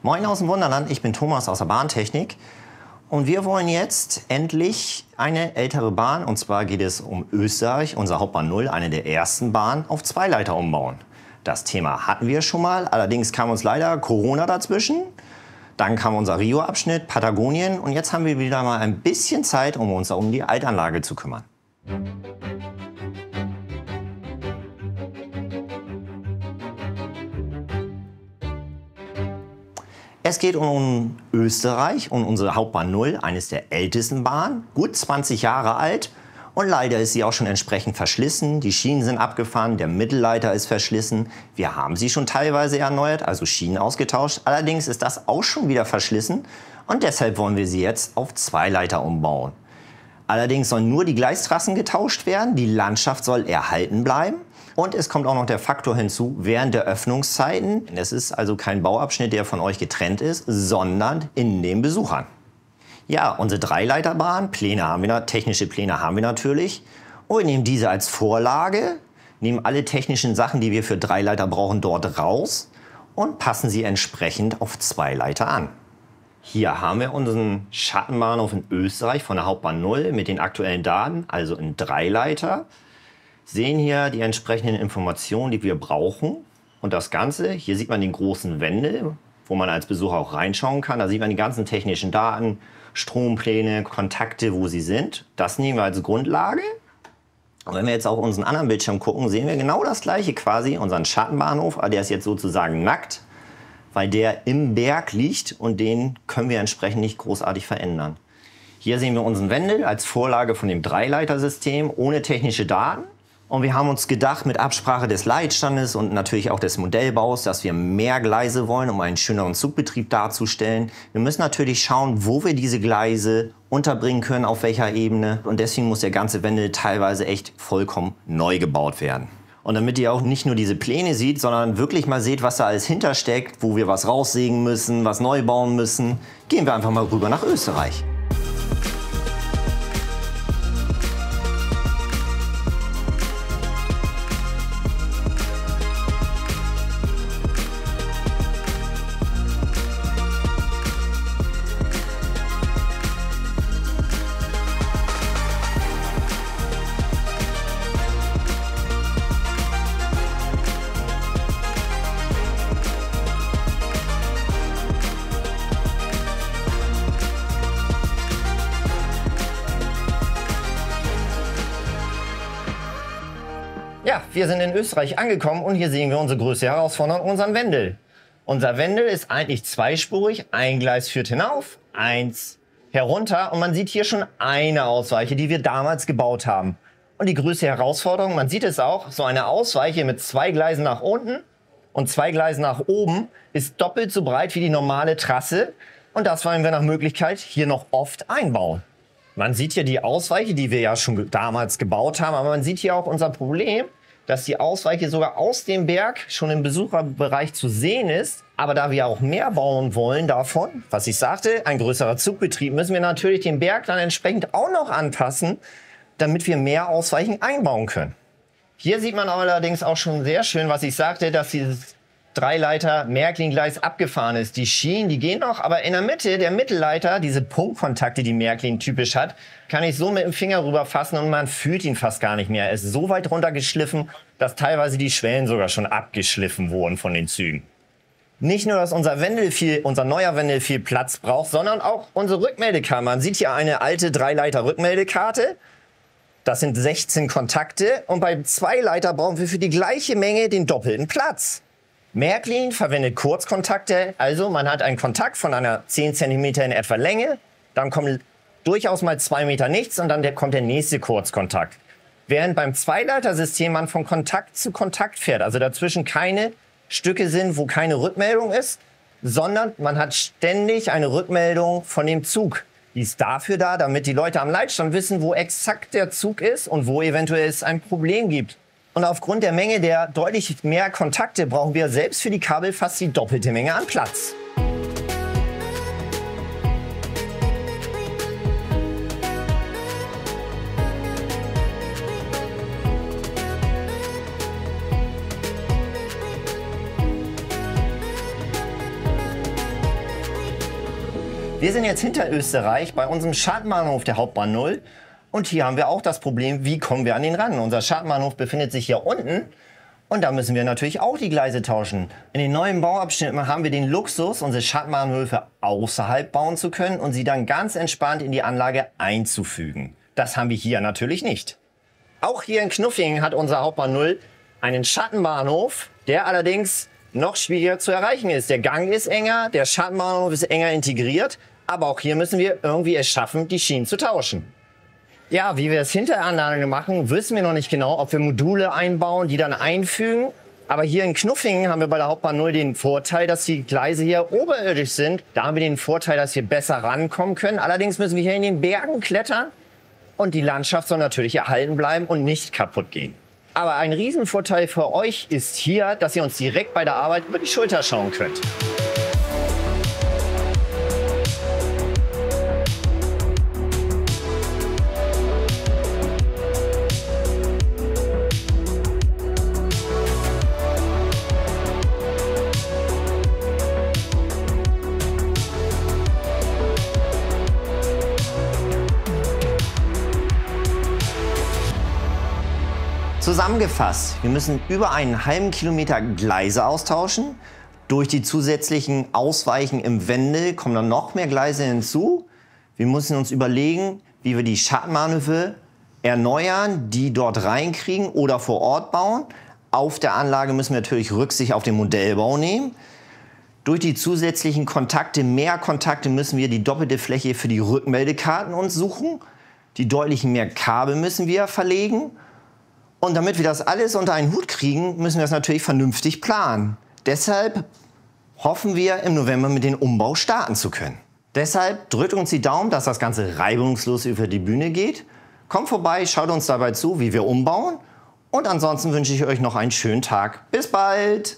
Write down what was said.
Moin aus dem Wunderland, ich bin Thomas aus der Bahntechnik und wir wollen jetzt endlich eine ältere Bahn, und zwar geht es um Österreich, unser Hauptbahn 0, eine der ersten Bahnen, auf Zweileiter umbauen. Das Thema hatten wir schon mal, allerdings kam uns leider Corona dazwischen. Dann kam unser Rio-Abschnitt, Patagonien, und jetzt haben wir wieder mal ein bisschen Zeit, um uns um die Altanlage zu kümmern. Es geht um Österreich und unsere Hauptbahn 0, eines der ältesten Bahnen, gut 20 Jahre alt. Und leider ist sie auch schon entsprechend verschlissen. Die Schienen sind abgefahren, der Mittelleiter ist verschlissen. Wir haben sie schon teilweise erneuert, also Schienen ausgetauscht. Allerdings ist das auch schon wieder verschlissen und deshalb wollen wir sie jetzt auf Zweileiter umbauen. Allerdings sollen nur die Gleistrassen getauscht werden, die Landschaft soll erhalten bleiben. Und es kommt auch noch der Faktor hinzu, während der Öffnungszeiten. Es ist also kein Bauabschnitt, der von euch getrennt ist, sondern in den Besuchern. Ja, unsere Dreileiterbahn, technische Pläne haben wir natürlich. Und wir nehmen diese als Vorlage, nehmen alle technischen Sachen, die wir für Dreileiter brauchen, dort raus und passen sie entsprechend auf Zweileiter an. Hier haben wir unseren Schattenbahnhof in Österreich von der Hauptbahn 0 mit den aktuellen Daten, also in Dreileiter. Sehen hier die entsprechenden Informationen, die wir brauchen. Und das Ganze, hier sieht man den großen Wendel, wo man als Besucher auch reinschauen kann. Da sieht man die ganzen technischen Daten, Strompläne, Kontakte, wo sie sind. Das nehmen wir als Grundlage. Und wenn wir jetzt auf unseren anderen Bildschirm gucken, sehen wir genau das gleiche quasi, unseren Schattenbahnhof. Aber der ist jetzt sozusagen nackt, weil der im Berg liegt und den können wir entsprechend nicht großartig verändern. Hier sehen wir unseren Wendel als Vorlage von dem Dreileitersystem ohne technische Daten. Und wir haben uns gedacht, mit Absprache des Leitstandes und natürlich auch des Modellbaus, dass wir mehr Gleise wollen, um einen schöneren Zugbetrieb darzustellen. Wir müssen natürlich schauen, wo wir diese Gleise unterbringen können, auf welcher Ebene. Und deswegen muss der ganze Wendel teilweise echt vollkommen neu gebaut werden. Und damit ihr auch nicht nur diese Pläne seht, sondern wirklich mal seht, was da alles hintersteckt, wo wir was raussägen müssen, was neu bauen müssen, gehen wir einfach mal rüber nach Österreich. Ja, wir sind in Österreich angekommen und hier sehen wir unsere größte Herausforderung, unseren Wendel. Unser Wendel ist eigentlich zweispurig, ein Gleis führt hinauf, eins herunter und man sieht hier schon eine Ausweiche, die wir damals gebaut haben. Und die größte Herausforderung, man sieht es auch, so eine Ausweiche mit 2 Gleisen nach unten und 2 Gleisen nach oben ist doppelt so breit wie die normale Trasse und das wollen wir nach Möglichkeit hier noch oft einbauen. Man sieht hier die Ausweiche, die wir ja schon damals gebaut haben, aber man sieht hier auch unser Problem, dass die Ausweiche sogar aus dem Berg schon im Besucherbereich zu sehen ist. Aber da wir auch mehr bauen wollen davon, was ich sagte, ein größerer Zugbetrieb, müssen wir natürlich den Berg dann entsprechend auch noch anpassen, damit wir mehr Ausweichen einbauen können. Hier sieht man allerdings auch schon sehr schön, was ich sagte, dass dieses Dreileiter Märklin-Gleis abgefahren ist. Die Schienen, die gehen noch, aber in der Mitte, der Mittelleiter, diese Punktkontakte, die Märklin typisch hat, kann ich so mit dem Finger rüberfassen und man fühlt ihn fast gar nicht mehr. Er ist so weit runtergeschliffen, dass teilweise die Schwellen sogar schon abgeschliffen wurden von den Zügen. Nicht nur, dass unser neuer Wendel viel Platz braucht, sondern auch unsere Rückmeldekarte. Man sieht hier eine alte Dreileiter-Rückmeldekarte. Das sind 16 Kontakte und beim Zweileiter brauchen wir für die gleiche Menge den doppelten Platz. Märklin verwendet Kurzkontakte, also man hat einen Kontakt von einer 10 cm in etwa Länge, dann kommt durchaus mal 2 Meter nichts und dann kommt der nächste Kurzkontakt. Während beim Zweileitersystem man von Kontakt zu Kontakt fährt, also dazwischen keine Stücke sind, wo keine Rückmeldung ist, sondern man hat ständig eine Rückmeldung von dem Zug. Die ist dafür da, damit die Leute am Leitstand wissen, wo exakt der Zug ist und wo eventuell es ein Problem gibt. Und aufgrund der Menge der deutlich mehr Kontakte brauchen wir selbst für die Kabel fast die doppelte Menge an Platz. Wir sind jetzt hinter Österreich bei unserem Schattenbahnhof der Hauptbahn 0. Und hier haben wir auch das Problem, wie kommen wir an den ran? Unser Schattenbahnhof befindet sich hier unten. Und da müssen wir natürlich auch die Gleise tauschen. In den neuen Bauabschnitten haben wir den Luxus, unsere Schattenbahnhöfe außerhalb bauen zu können und sie dann ganz entspannt in die Anlage einzufügen. Das haben wir hier natürlich nicht. Auch hier in Knuffingen hat unser Hauptbahn 0 einen Schattenbahnhof, der allerdings noch schwieriger zu erreichen ist. Der Gang ist enger, der Schattenbahnhof ist enger integriert, aber auch hier müssen wir irgendwie es schaffen, die Schienen zu tauschen. Ja, wie wir es hinter der Anlage machen, wissen wir noch nicht genau, ob wir Module einbauen, die dann einfügen. Aber hier in Knuffingen haben wir bei der Hauptbahn 0 den Vorteil, dass die Gleise hier oberirdisch sind. Da haben wir den Vorteil, dass wir besser rankommen können. Allerdings müssen wir hier in den Bergen klettern und die Landschaft soll natürlich erhalten bleiben und nicht kaputt gehen. Aber ein Riesenvorteil für euch ist hier, dass ihr uns direkt bei der Arbeit über die Schulter schauen könnt. Zusammengefasst, wir müssen über einen halben Kilometer Gleise austauschen. Durch die zusätzlichen Ausweichen im Wendel kommen dann noch mehr Gleise hinzu. Wir müssen uns überlegen, wie wir die Schattenbahnhöfe erneuern, die dort reinkriegen oder vor Ort bauen. Auf der Anlage müssen wir natürlich Rücksicht auf den Modellbau nehmen. Durch die zusätzlichen Kontakte, mehr Kontakte, müssen wir die doppelte Fläche für die Rückmeldekarten uns suchen. Die deutlich mehr Kabel müssen wir verlegen. Und damit wir das alles unter einen Hut kriegen, müssen wir das natürlich vernünftig planen. Deshalb hoffen wir, im November mit dem Umbau starten zu können. Deshalb drückt uns die Daumen, dass das Ganze reibungslos über die Bühne geht. Kommt vorbei, schaut uns dabei zu, wie wir umbauen. Und ansonsten wünsche ich euch noch einen schönen Tag. Bis bald!